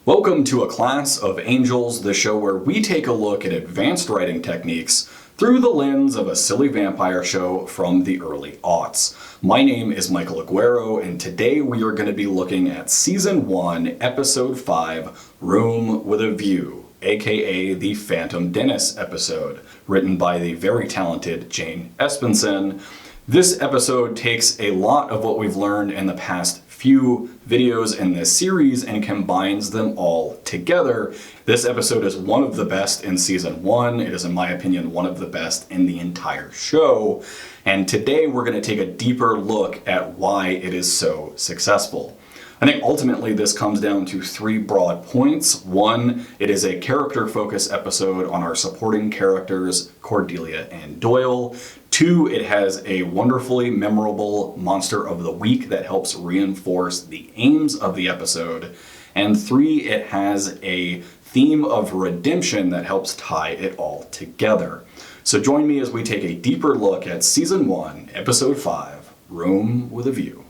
Welcome to A Class of Angels, the show where we take a look at advanced writing techniques through the lens of a silly vampire show from the early aughts. My name is Michael Aguero, and today we are going to be looking at Season 1, Episode 5, Room with a View, aka the Phantom Dennis episode, written by the very talented Jane Espenson. This episode takes a lot of what we've learned in the past few videos in this series and combines them all together. This episode is one of the best in Season 1. It is, in my opinion, one of the best in the entire show. And today we're going to take a deeper look at why it is so successful. I think ultimately this comes down to three broad points. One, it is a character-focused episode on our supporting characters, Cordelia and Doyle. Two, it has a wonderfully memorable Monster of the Week that helps reinforce the aims of the episode. And three, it has a theme of redemption that helps tie it all together. So join me as we take a deeper look at Season 1, Episode 5, Room with a View.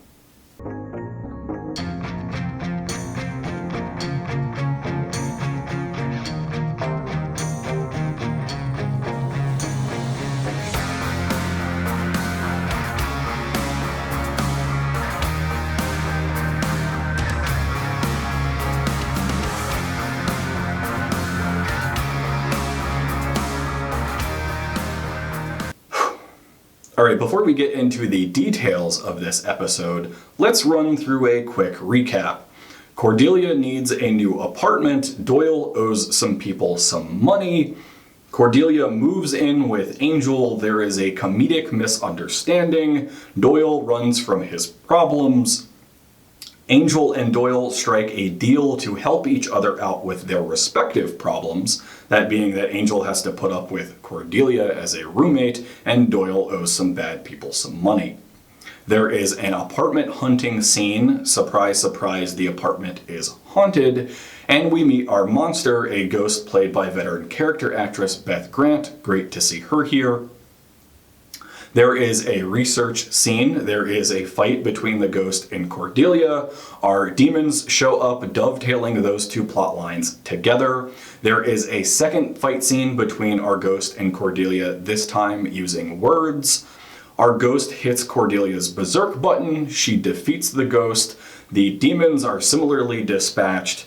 Alright, before we get into the details of this episode, let's run through a quick recap. Cordelia needs a new apartment, Doyle owes some people some money, Cordelia moves in with Angel, there is a comedic misunderstanding, Doyle runs from his problems, Angel and Doyle strike a deal to help each other out with their respective problems, that being that Angel has to put up with Cordelia as a roommate, and Doyle owes some bad people some money. There is an apartment hunting scene. Surprise, surprise, the apartment is haunted, and we meet our monster, a ghost played by veteran character actress Beth Grant. Great to see her here. There is a research scene. There is a fight between the ghost and Cordelia. Our demons show up, dovetailing those two plot lines together. There is a second fight scene between our ghost and Cordelia, this time using words. Our ghost hits Cordelia's berserk button. She defeats the ghost. The demons are similarly dispatched.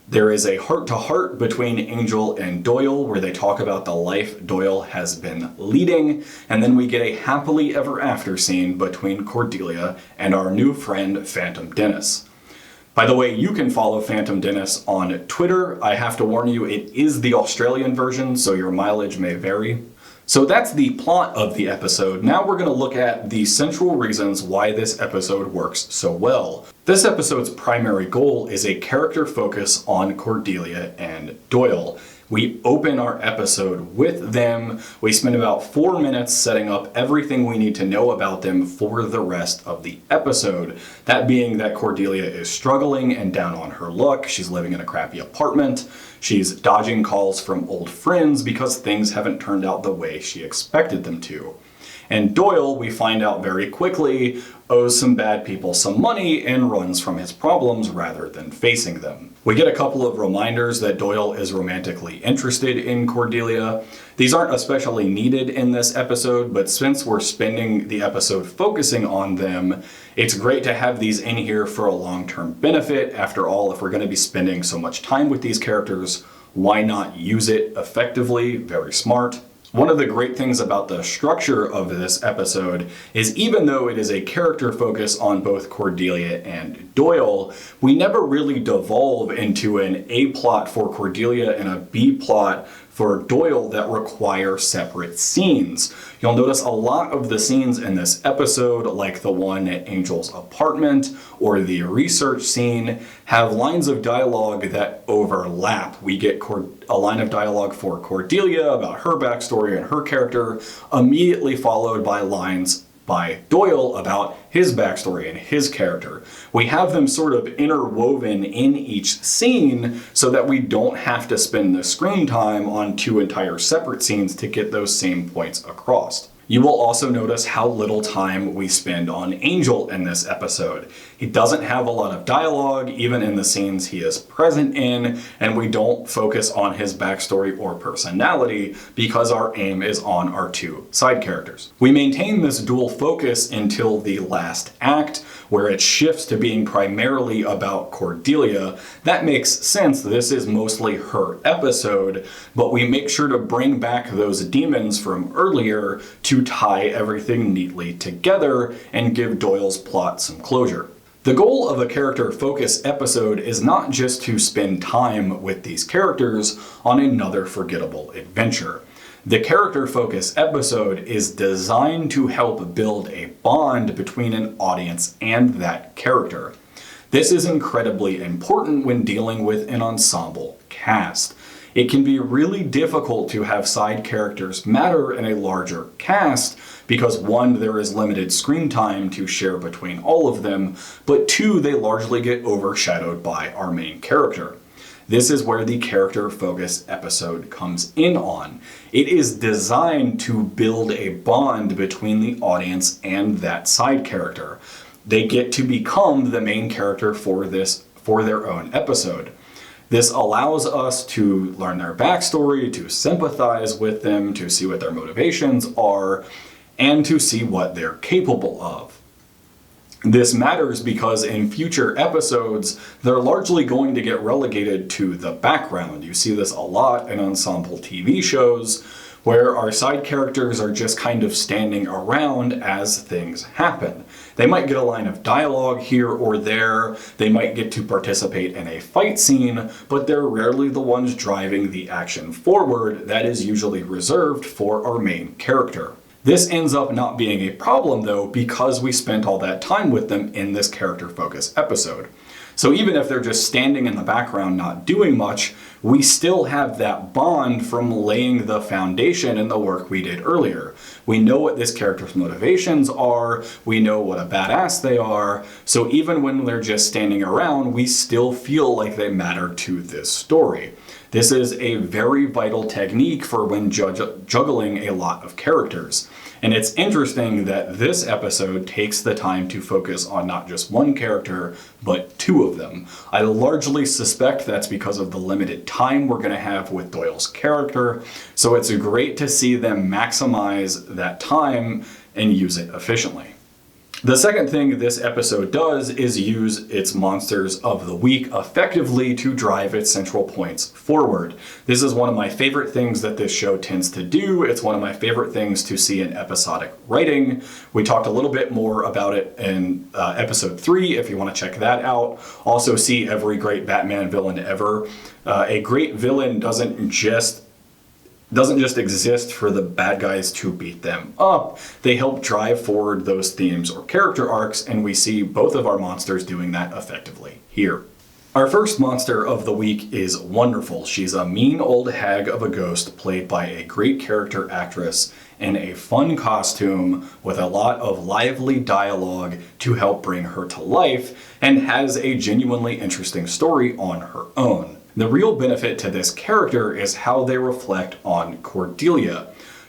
There is a heart-to-heart between Angel and Doyle where they talk about the life Doyle has been leading, and then we get a happily ever after scene between Cordelia and our new friend Phantom Dennis. By the way, you can follow Phantom Dennis on Twitter. I have to warn you, it is the Australian version, so your mileage may vary. So that's the plot of the episode. Now we're going to look at the central reasons why this episode works so well. This episode's primary goal is a character focus on Cordelia and Doyle. We open our episode with them. We spend about 4 minutes setting up everything we need to know about them for the rest of the episode. That being that Cordelia is struggling and down on her luck. She's living in a crappy apartment. She's dodging calls from old friends because things haven't turned out the way she expected them to. And Doyle, we find out very quickly, owes some bad people some money and runs from his problems rather than facing them. We get a couple of reminders that Doyle is romantically interested in Cordelia. These aren't especially needed in this episode, but since we're spending the episode focusing on them, it's great to have these in here for a long-term benefit. After all, if we're going to be spending so much time with these characters, why not use it effectively? Very smart. One of the great things about the structure of this episode is even though it is a character focus on both Cordelia and Doyle, we never really devolve into an A plot for Cordelia and a B plot for Doyle that require separate scenes. You'll notice a lot of the scenes in this episode, like the one at Angel's apartment or the research scene, have lines of dialogue that overlap. We get a line of dialogue for Cordelia about her backstory and her character, immediately followed by lines by Doyle about his backstory and his character. We have them sort of interwoven in each scene so that we don't have to spend the screen time on two entire separate scenes to get those same points across. You will also notice how little time we spend on Angel in this episode. He doesn't have a lot of dialogue, even in the scenes he is present in, and we don't focus on his backstory or personality because our aim is on our two side characters. We maintain this dual focus until the last act, where it shifts to being primarily about Cordelia. That makes sense, this is mostly her episode, but we make sure to bring back those demons from earlier to tie everything neatly together and give Doyle's plot some closure. The goal of a character focus episode is not just to spend time with these characters on another forgettable adventure. The character focus episode is designed to help build a bond between an audience and that character. This is incredibly important when dealing with an ensemble cast. It can be really difficult to have side characters matter in a larger cast because 1, there is limited screen time to share between all of them, but 2, they largely get overshadowed by our main character. This is where the character focus episode comes in on. It is designed to build a bond between the audience and that side character. They get to become the main character for their own episode. This allows us to learn their backstory, to sympathize with them, to see what their motivations are, and to see what they're capable of. This matters because in future episodes, they're largely going to get relegated to the background. You see this a lot in ensemble TV shows, where our side characters are just kind of standing around as things happen. They might get a line of dialogue here or there, they might get to participate in a fight scene, but they're rarely the ones driving the action forward. That is usually reserved for our main character. This ends up not being a problem though, because we spent all that time with them in this character focus episode. So even if they're just standing in the background not doing much, we still have that bond from laying the foundation in the work we did earlier. We know what this character's motivations are, we know what a badass they are, so even when they're just standing around, we still feel like they matter to this story. This is a very vital technique for when juggling a lot of characters. And it's interesting that this episode takes the time to focus on not just one character, but 2 of them. I largely suspect that's because of the limited time we're going to have with Doyle's character, so it's great to see them maximize that time and use it efficiently. The second thing this episode does is use its monsters of the week effectively to drive its central points forward. This is one of my favorite things that this show tends to do. It's one of my favorite things to see in episodic writing. We talked a little bit more about it in episode 3 if you want to check that out. Also see every great Batman villain ever. A great villain doesn't just exist for the bad guys to beat them up. They help drive forward those themes or character arcs, and we see both of our monsters doing that effectively here. Our first monster of the week is Wonderful. She's a mean old hag of a ghost played by a great character actress in a fun costume with a lot of lively dialogue to help bring her to life, and has a genuinely interesting story on her own. The real benefit to this character is how they reflect on Cordelia.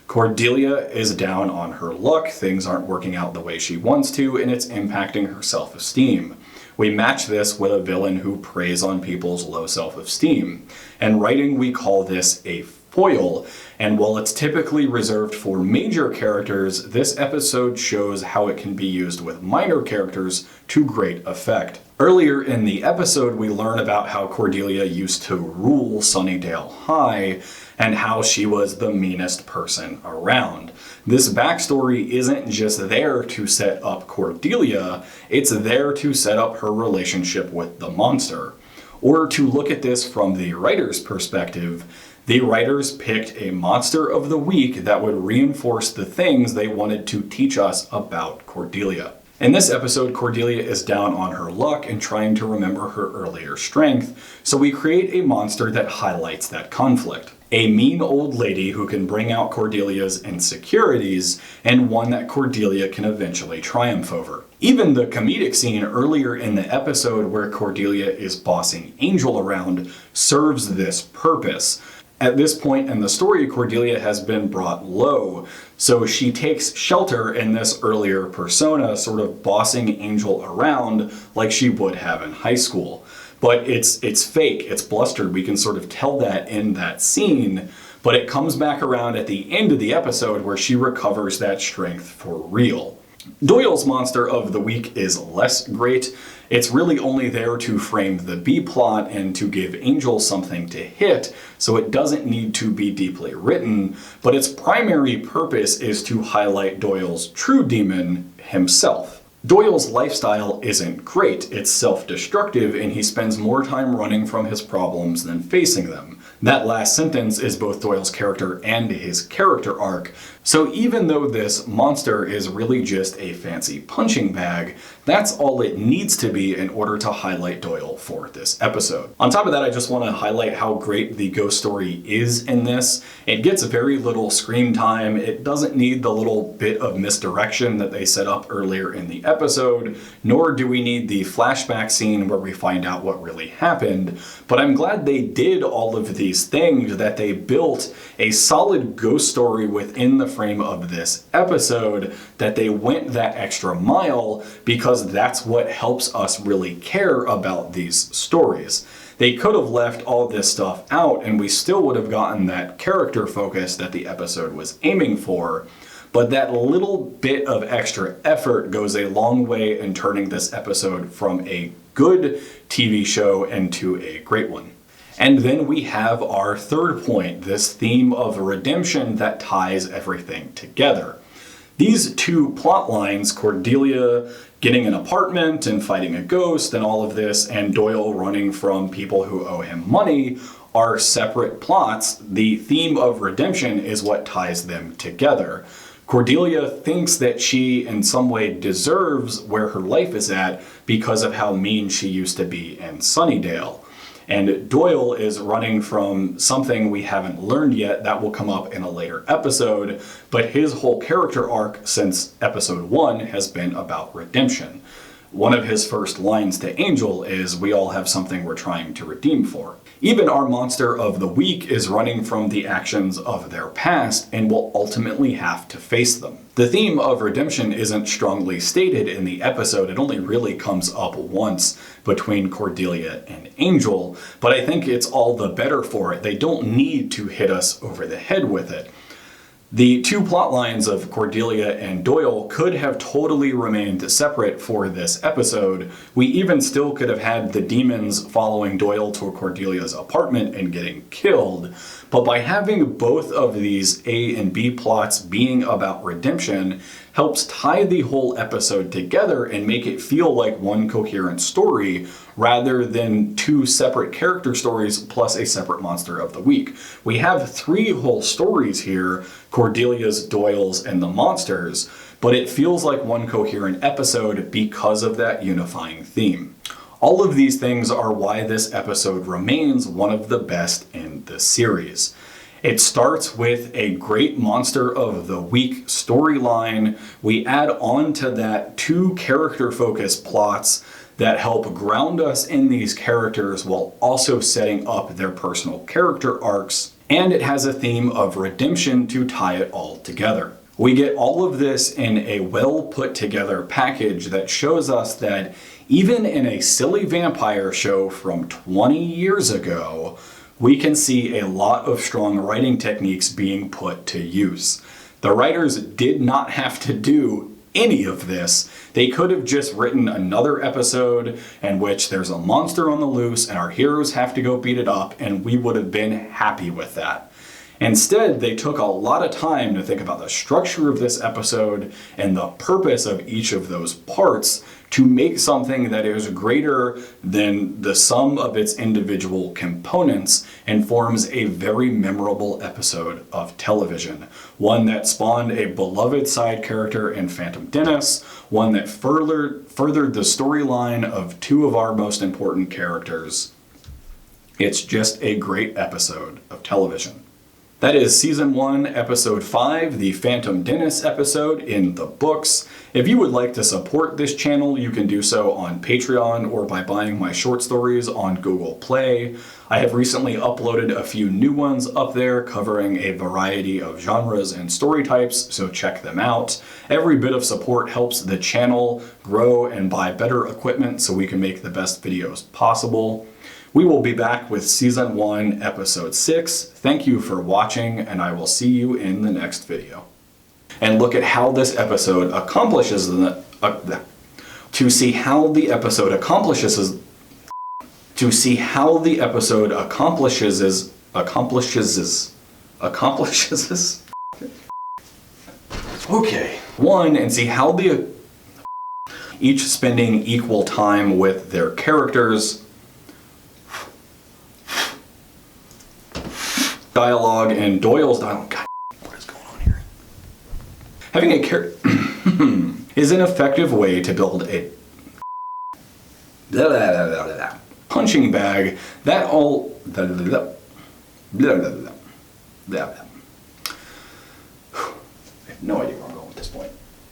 Cordelia is down on her luck, things aren't working out the way she wants to, and it's impacting her self-esteem. We match this with a villain who preys on people's low self-esteem. In writing, we call this a foil, and while it's typically reserved for major characters, this episode shows how it can be used with minor characters to great effect. Earlier in the episode, we learn about how Cordelia used to rule Sunnydale High, and how she was the meanest person around. This backstory isn't just there to set up Cordelia, it's there to set up her relationship with the monster. Or to look at this from the writer's perspective, the writers picked a monster of the week that would reinforce the things they wanted to teach us about Cordelia. In this episode, Cordelia is down on her luck and trying to remember her earlier strength, so we create a monster that highlights that conflict. A mean old lady who can bring out Cordelia's insecurities, and one that Cordelia can eventually triumph over. Even the comedic scene earlier in the episode where Cordelia is bossing Angel around serves this purpose. At this point in the story, Cordelia has been brought low, so she takes shelter in this earlier persona, sort of bossing Angel around like she would have in high school. But it's fake, it's blustered, we can sort of tell that in that scene, but it comes back around at the end of the episode where she recovers that strength for real. Doyle's monster of the week is less great. It's really only there to frame the B-plot and to give Angel something to hit, so it doesn't need to be deeply written, but its primary purpose is to highlight Doyle's true demon, himself. Doyle's lifestyle isn't great, it's self-destructive, and he spends more time running from his problems than facing them. That last sentence is both Doyle's character and his character arc, so even though this monster is really just a fancy punching bag, that's all it needs to be in order to highlight Doyle for this episode. On top of that, I just want to highlight how great the ghost story is in this. It gets very little screen time, it doesn't need the little bit of misdirection that they set up earlier in the episode, nor do we need the flashback scene where we find out what really happened, but I'm glad they did all of these things, that they built a solid ghost story within the frame of this episode, that they went that extra mile, because that's what helps us really care about these stories. They could have left all this stuff out and we still would have gotten that character focus that the episode was aiming for, but that little bit of extra effort goes a long way in turning this episode from a good TV show into a great one. And then we have our third point, this theme of redemption that ties everything together. These two plot lines, Cordelia getting an apartment and fighting a ghost and all of this, and Doyle running from people who owe him money, are separate plots. The theme of redemption is what ties them together. Cordelia thinks that she in some way deserves where her life is at because of how mean she used to be in Sunnydale. And Doyle is running from something we haven't learned yet that will come up in a later episode, but his whole character arc since episode 1 has been about redemption. One of his first lines to Angel is, "We all have something we're trying to redeem for." Even our monster of the week is running from the actions of their past and will ultimately have to face them. The theme of redemption isn't strongly stated in the episode, it only really comes up once between Cordelia and Angel, but I think it's all the better for it. They don't need to hit us over the head with it. The two plot lines of Cordelia and Doyle could have totally remained separate for this episode. We even still could have had the demons following Doyle to Cordelia's apartment and getting killed. But by having both of these A and B plots being about redemption helps tie the whole episode together and make it feel like one coherent story rather than two separate character stories plus a separate monster of the week. We have three whole stories here, Cordelia's, Doyle's, and the monsters, but it feels like one coherent episode because of that unifying theme. All of these things are why this episode remains one of the best in the series. It starts with a great monster of the week storyline. We add on to that two character-focused plots that help ground us in these characters while also setting up their personal character arcs, and it has a theme of redemption to tie it all together. We get all of this in a well put together package that shows us that even in a silly vampire show from 20 years ago, we can see a lot of strong writing techniques being put to use. The writers did not have to do any of this. They could have just written another episode in which there's a monster on the loose and our heroes have to go beat it up, and we would have been happy with that. Instead, they took a lot of time to think about the structure of this episode and the purpose of each of those parts to make something that is greater than the sum of its individual components and forms a very memorable episode of television. One that spawned a beloved side character in Phantom Dennis, one that furthered the storyline of two of our most important characters. It's just a great episode of television. That is Season 1, Episode 5, the Phantom Dennis episode in the books. If you would like to support this channel, you can do so on Patreon or by buying my short stories on Google Play. I have recently uploaded a few new ones up there covering a variety of genres and story types, so check them out. Every bit of support helps the channel grow and buy better equipment so we can make the best videos possible. We will be back with Season 1, Episode 6. Thank you for watching, and I will see you in the next video. And look at how this episode accomplishes to see how the episode accomplishes okay. 1, and see how each spending equal time with their characters. Dialogue and Doyle's dialogue. God, what is going on here? Having a character is an effective way to build a punching bag that all I have no idea.